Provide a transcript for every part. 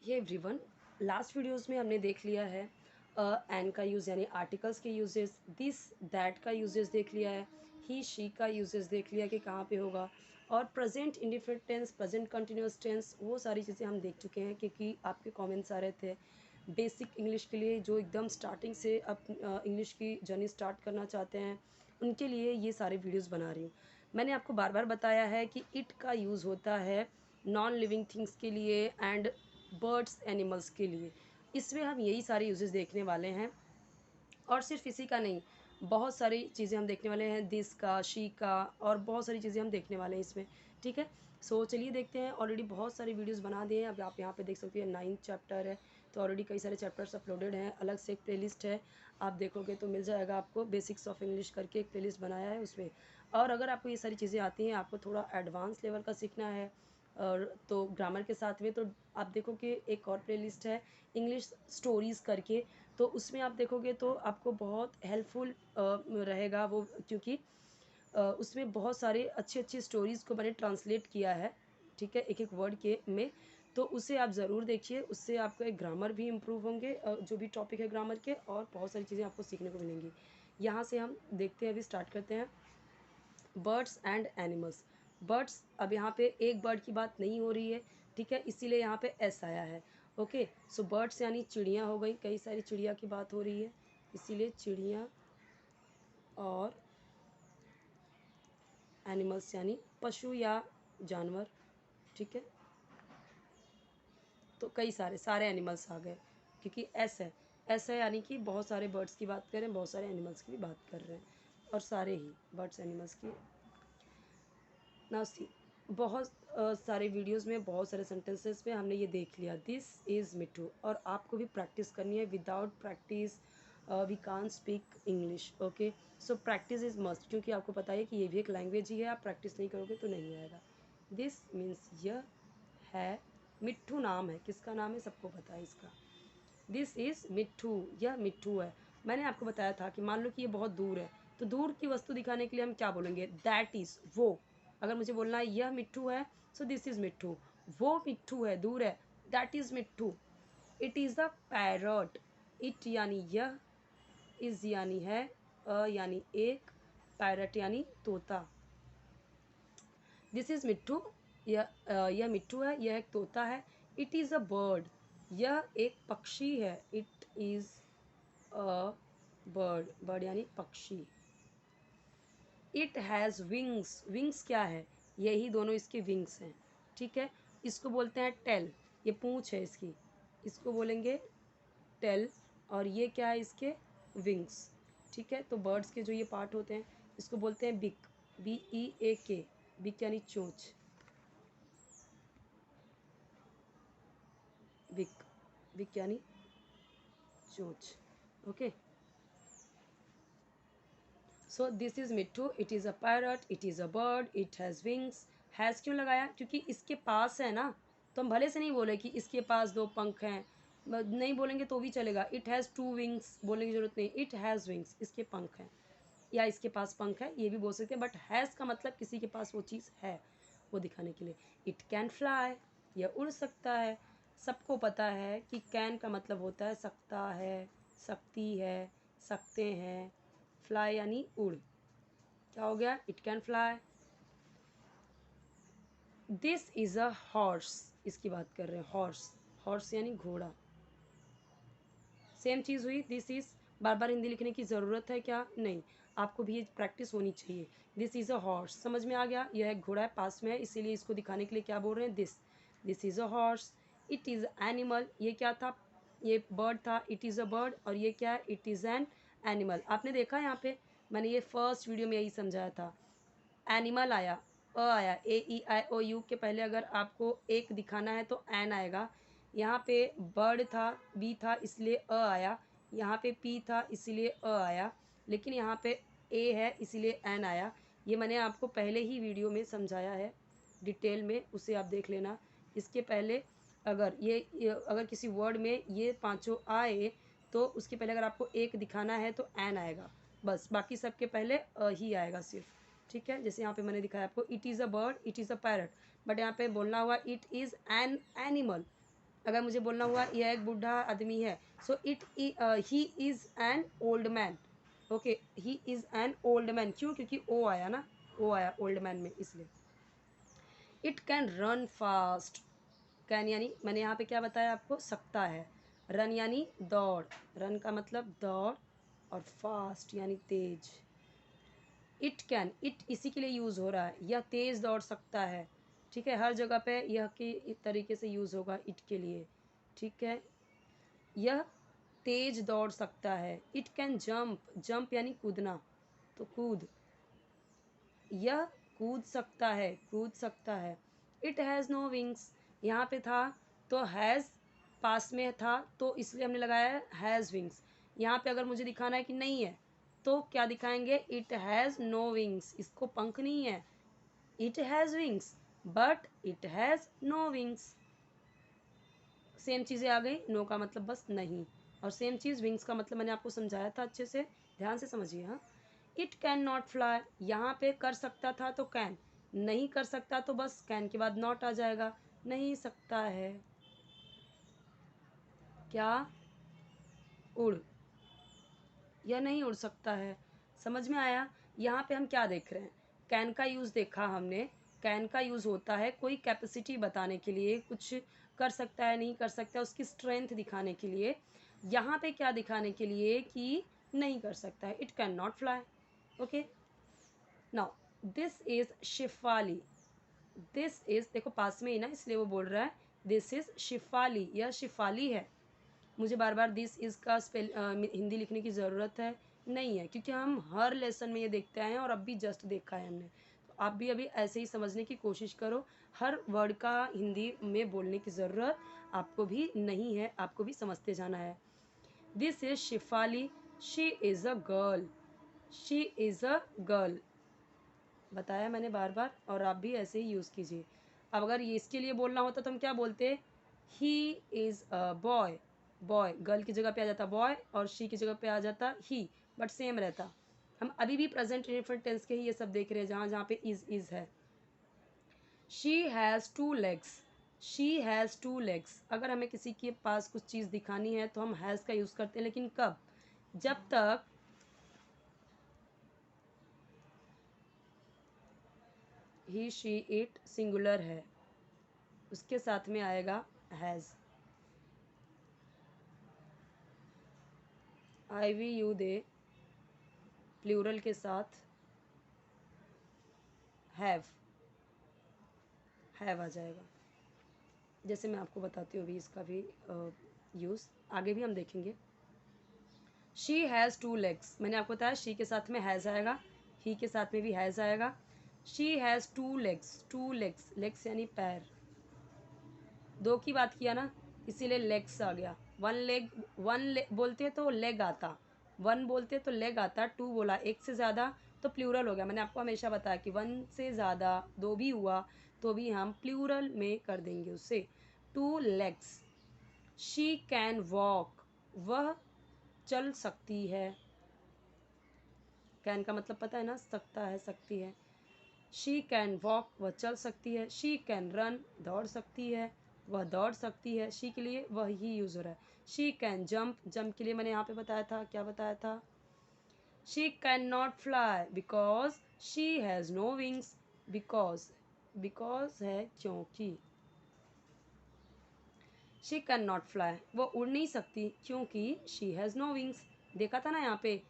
Hey everyone, last videos में हमने देख लिया है एन का यूज़ यानी आर्टिकल्स के यूजेस, दिस दैट का यूजेस देख लिया है, ही शी का यूजेस देख लिया कि कहाँ पे होगा, और present indefinite tense, present continuous tense, वो सारी चीज़ें हम देख चुके हैं क्योंकि आपके कमेंट्स आ रहे थे बेसिक इंग्लिश के लिए जो एकदम स्टार्टिंग से अब इंग्लिश की जर्नी स्टार्ट करना चाहते हैं उनके लिए ये सारे वीडियोस बना रही हूँ। मैंने आपको बार बार बताया है कि इट का यूज़ होता है नॉन लिविंग थिंग्स के लिए एंड बर्ड्स एनिमल्स के लिए। इसमें हम यही सारे यूजेस देखने वाले हैं और सिर्फ इसी का नहीं, बहुत सारी चीज़ें हम देखने वाले हैं, दिस का, शी का, और बहुत सारी चीज़ें हम देखने वाले हैं इसमें। ठीक है, सो चलिए देखते हैं। ऑलरेडी बहुत सारे वीडियोस बना दिए हैं। अब आप यहाँ पे देख सकते हैं 9th चैप्टर है, तो ऑलरेडी कई सारे चैप्टर्स अपलोडेड हैं। अलग से एक प्लेलिस्ट है, आप देखोगे तो मिल जाएगा आपको। बेसिक्स ऑफ इंग्लिश करके एक प्लेलिस्ट बनाया है उसमें। और अगर आपको ये सारी चीज़ें आती हैं, आपको थोड़ा एडवांस लेवल का सीखना है और तो ग्रामर के साथ में, तो आप देखो कि एक और प्लेलिस्ट है इंग्लिश स्टोरीज़ करके, तो उसमें आप देखोगे तो आपको बहुत हेल्पफुल रहेगा वो, क्योंकि उसमें बहुत सारे अच्छी अच्छी स्टोरीज़ को मैंने ट्रांसलेट किया है। ठीक है, एक एक वर्ड के में, तो उसे आप ज़रूर देखिए। उससे आपका एक ग्रामर भी इम्प्रूव होंगे, जो भी टॉपिक है ग्रामर के, और बहुत सारी चीज़ें आपको सीखने को मिलेंगी। यहाँ से हम देखते हैं, अभी स्टार्ट करते हैं। Birds and animals. बर्ड्स, अब यहाँ पे एक बर्ड की बात नहीं हो रही है, ठीक है, इसीलिए यहाँ पे एस आया है। ओके, सो बर्ड्स यानी चिड़िया हो गई, कई सारी चिड़िया की बात हो रही है, इसीलिए चिड़िया। और एनिमल्स यानी पशु या जानवर। ठीक है, तो कई सारे सारे एनिमल्स आ गए क्योंकि एस है। एस है यानी कि बहुत सारे बर्ड्स की बात कर रहे हैं, बहुत सारे एनिमल्स की भी बात कर रहे हैं, और सारे ही बर्ड्स एनिमल्स की। नाउ सी, बहुत सारे वीडियोस में बहुत सारे सेंटेंसेस में हमने ये देख लिया, दिस इज़ मिट्टू, और आपको भी प्रैक्टिस करनी है। Without practice we can speak English. Okay, so practice is must, क्योंकि आपको पता है कि ये भी एक लैंग्वेज ही है, आप प्रैक्टिस नहीं करोगे तो नहीं आएगा। दिस मीन्स यह है, मिट्ठू नाम है, किसका नाम है सबको पता है इसका। दिस इज़ मिट्ठू, यह मिट्ठू है। मैंने आपको बताया था कि मान लो कि ये बहुत दूर है, तो दूर की वस्तु दिखाने के लिए हम क्या बोलेंगे, दैट इज़, वो। अगर मुझे बोलना है यह मिट्ठू है, सो दिस इज़ मिट्ठू। वो मिट्ठू है, दूर है, that is Mitthu. It is the parrot, it यानी यह, इज़ यानी है, यानी एक, पैरट यानी तोता। दिस इज़ मिट्ठू, यह मिट्ठू है, यह एक तोता है। इट इज़ अ बर्ड, यह एक पक्षी है। It is a bird, bird यानी पक्षी। इट हैज़ विंग्स, विंग्स क्या है, यही दोनों इसके विंग्स हैं। ठीक है, इसको बोलते हैं टेल, ये पूँछ है इसकी, इसको बोलेंगे टेल, और ये क्या है इसके विंग्स। ठीक है, तो बर्ड्स के जो ये पार्ट होते हैं इसको बोलते हैं बिक, BEAK, बिक यानी चोंच, बिक, बिक यानी चोंच। Okay, so this is Mittu, it is a parrot, it is a bird, it has wings. Has क्यों लगाया, क्योंकि इसके पास है ना, तो हम भले से नहीं बोले कि इसके पास दो पंख हैं, नहीं बोलेंगे तो भी चलेगा। इट हैज़ टू विंग्स बोलने की जरूरत नहीं, इट हैज़ विंग्स, इसके पंख हैं, या इसके पास पंख है, ये भी बोल सकते हैं, बट हैज़ का मतलब किसी के पास वो चीज़ है, वो दिखाने के लिए। इट कैन फ्लाई, यह उड़ सकता है। सबको पता है कि कैन का मतलब होता है सकता है, सकती है, सकते हैं। फ्लाई यानी उड़, क्या हो गया, it can fly. This is a horse, इसकी बात कर रहे हैं, हॉर्स, हॉर्स यानी घोड़ा। सेम चीज़ हुई, दिस इज़, बार बार हिंदी लिखने की ज़रूरत है क्या, नहीं, आपको भी ये प्रैक्टिस होनी चाहिए। दिस इज़ अ हॉर्स, समझ में आ गया, यह एक घोड़ा है, पास में है, इसीलिए इसको दिखाने के लिए क्या बोल रहे हैं, this, this is a horse. It is animal, ये क्या था, ये बर्ड था, इट इज़ अ बर्ड, और ये क्या है, इट इज़ एन एनिमल। आपने देखा यहाँ पे, मैंने ये फर्स्ट वीडियो में यही समझाया था। एनिमल आया, आया, AEIOU के पहले अगर आपको एक दिखाना है तो एन आएगा। यहाँ पे बर्ड था, बी था, इसलिए आया। यहाँ पे पी था, इसलिए आया। लेकिन यहाँ पे ए है, इसीलिए एन आया। ये मैंने आपको पहले ही वीडियो में समझाया है डिटेल में, उसे आप देख लेना। इसके पहले अगर ये अगर किसी वर्ड में ये पांचों आए, तो उसके पहले अगर आपको एक दिखाना है तो एन आएगा, बस, बाकी सबके पहले ही आएगा सिर्फ। ठीक है, जैसे यहाँ पे मैंने दिखाया आपको, it is a bird, it is a parrot, but यहाँ पे बोलना हुआ इट इज़ एन एनिमल। अगर मुझे बोलना हुआ यह एक बूढ़ा आदमी है, so he is an old man. Okay, he is an old man, क्यों? क्योंकि ओ आया ना, ओ आया ओल्ड मैन में, इसलिए। It can run fast, can यानी मैंने यहाँ पे क्या बताया आपको, सकता है। रन यानी दौड़, रन का मतलब दौड़, और फास्ट यानी तेज। इट कैन, इट इसी के लिए यूज़ हो रहा है, यह तेज़ दौड़ सकता है। ठीक है, हर जगह पे यह के तरीके से यूज़ होगा इट के लिए। ठीक है, यह तेज दौड़ सकता है। इट कैन जंप, जंप यानी कूदना, तो कूद, यह कूद सकता है, कूद सकता है। इट हैज़ नो विंग्स, यहाँ पे था तो हैज़ पास में था तो इसलिए हमने लगाया है हैज़ विंग्स। यहाँ पे अगर मुझे दिखाना है कि नहीं है तो क्या दिखाएंगे, इट हैज़ नो विंग्स, इसको पंख नहीं है। It has wings but it has no wings, same चीज़ें आ गई। नो का मतलब बस नहीं, और सेम चीज़ विंग्स का मतलब मैंने आपको समझाया था, अच्छे से ध्यान से समझिए। हाँ, इट कैन नॉट फ्लाई, यहाँ पे कर सकता था तो कैन, नहीं कर सकता तो बस कैन के बाद नॉट आ जाएगा, नहीं सकता है क्या, उड़, या नहीं उड़ सकता है। समझ में आया? यहाँ पे हम क्या देख रहे हैं, कैन का यूज़ देखा हमने। कैन का यूज़ होता है कोई कैपेसिटी बताने के लिए, कुछ कर सकता है नहीं कर सकता, उसकी स्ट्रेंथ दिखाने के लिए। यहाँ पे क्या दिखाने के लिए कि नहीं कर सकता है, it can not fly. Okay, now this is Shifali, this is, देखो पास में ही ना इसलिए वो बोल रहा है दिस इज शिफाली, यह शिफाली है। मुझे बार बार दिस इज़ का हिंदी लिखने की ज़रूरत है नहीं है, क्योंकि हम हर लेसन में ये देखते आए हैं और अब भी जस्ट देखा है हमने। तो आप भी अभी ऐसे ही समझने की कोशिश करो, हर वर्ड का हिंदी में बोलने की ज़रूरत आपको भी नहीं है, आपको भी समझते जाना है। This is Shifali, she is a girl, she is a girl, बताया मैंने बार बार, और आप भी ऐसे ही यूज़ कीजिए। अब अगर ये इसके लिए बोलना होता तो हम क्या बोलते, he is a boy, boy girl की जगह पे आ जाता बॉय, और शी की जगह पे आ जाता ही, बट सेम रहता। हम अभी भी प्रेजेंट इंडेफिनिट टेंस के ही ये सब देख रहे हैं, जहाँ जहाँ पे इज़ है। She has two legs, she has two legs, अगर हमें किसी के पास कुछ चीज़ दिखानी है तो हम हैज़ का यूज़ करते हैं, लेकिन कब, जब तक ही शी इट सिंगुलर है, उसके साथ में आएगा has. I we you they plural के साथ हैव, हैव आ जाएगा। जैसे मैं आपको बताती हूँ अभी इसका भी यूज़ आगे भी हम देखेंगे। शी हैज़ टू लेग्स, मैंने आपको बताया शी के साथ में हैज़ आएगा, ही के साथ में भी हैज़ आएगा। She has two legs, two legs, legs यानी पैर, दो की बात किया ना इसीलिए लेग्स आ गया। वन लेग, बोलते तो लेग आता, वन बोलते तो लेग आता, टू बोला एक से ज़्यादा तो प्लूरल हो गया। मैंने आपको हमेशा बताया कि वन से ज़्यादा दो भी हुआ तो भी हम प्लूरल में कर देंगे उससे। Two legs, she can walk, वह चल सकती है, कैन का मतलब पता है ना, सकता है, सकती है। शी कैन वॉक, वह चल सकती है। शी कैन रन, दौड़ सकती है, वह दौड़ सकती है। शी के लिए वह ही यूज़ हो रहा है। शी कैन जंप, जंप के लिए मैंने यहाँ पे बताया था, क्या बताया था, she can not fly because she has no wings, because, because है क्योंकि, शी कैन नॉट फ्लाई, वो उड़ नहीं सकती क्योंकि शी हैज़ नो विंग्स। देखा था ना यहाँ पे,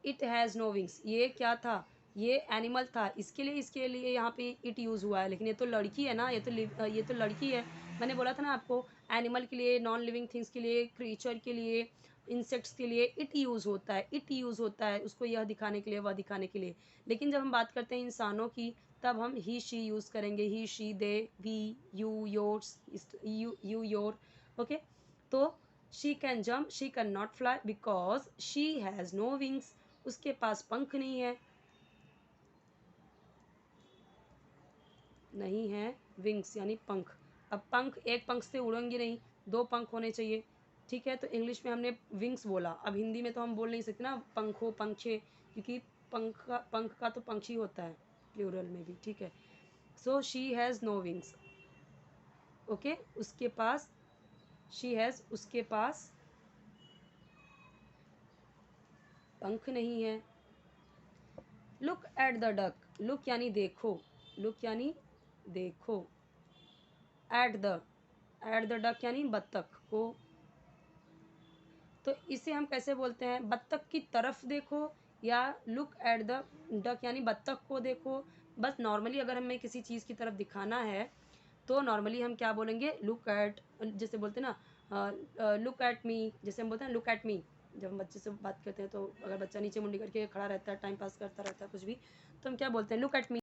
इट हैज़ नो विंग्स, ये क्या था, ये एनिमल था, इसके लिए यहाँ पे इट यूज़ हुआ है, लेकिन ये तो लड़की है ना, ये तो लड़की है। मैंने बोला था ना आपको, एनिमल के लिए, नॉन लिविंग थिंग्स के लिए, क्रीचर के लिए, इंसेक्ट्स के लिए इट यूज़ होता है, इट यूज़ होता है उसको यह दिखाने के लिए, वह दिखाने के लिए। लेकिन जब हम बात करते हैं इंसानों की, तब हम ही शी यूज़ करेंगे, he she they we you yours, you your. Okay, तो she can jump, she can not fly because she has no wings, उसके पास पंख नहीं है, नहीं है विंग्स यानी पंख। अब पंख एक पंख से उड़ेंगे नहीं, दो पंख होने चाहिए। ठीक है, तो इंग्लिश में हमने विंग्स बोला, अब हिंदी में तो हम बोल नहीं सकते ना पंखों पंखे, क्योंकि पंख का तो पंछी होता है प्लूरल में भी। ठीक है, so she has no wings. Okay, उसके पास शी हैज़, उसके पास पंख नहीं है। Look at the duck, look यानी देखो, लुक यानी देखो, एट द डक यानी बत्तख को। तो इसे हम कैसे बोलते हैं, बत्तख की तरफ देखो या लुक एट द डक यानी बत्तख को देखो। बस नॉर्मली अगर हमें किसी चीज़ की तरफ दिखाना है तो नॉर्मली हम क्या बोलेंगे, लुक एट, जैसे बोलते हैं ना लुक एट मी, जैसे हम बोलते हैं लुक एट मी। जब हम बच्चे से बात करते हैं तो अगर बच्चा नीचे मुंडी करके खड़ा रहता है, टाइम पास करता रहता है कुछ भी, तो हम क्या बोलते हैं, लुक एट मी।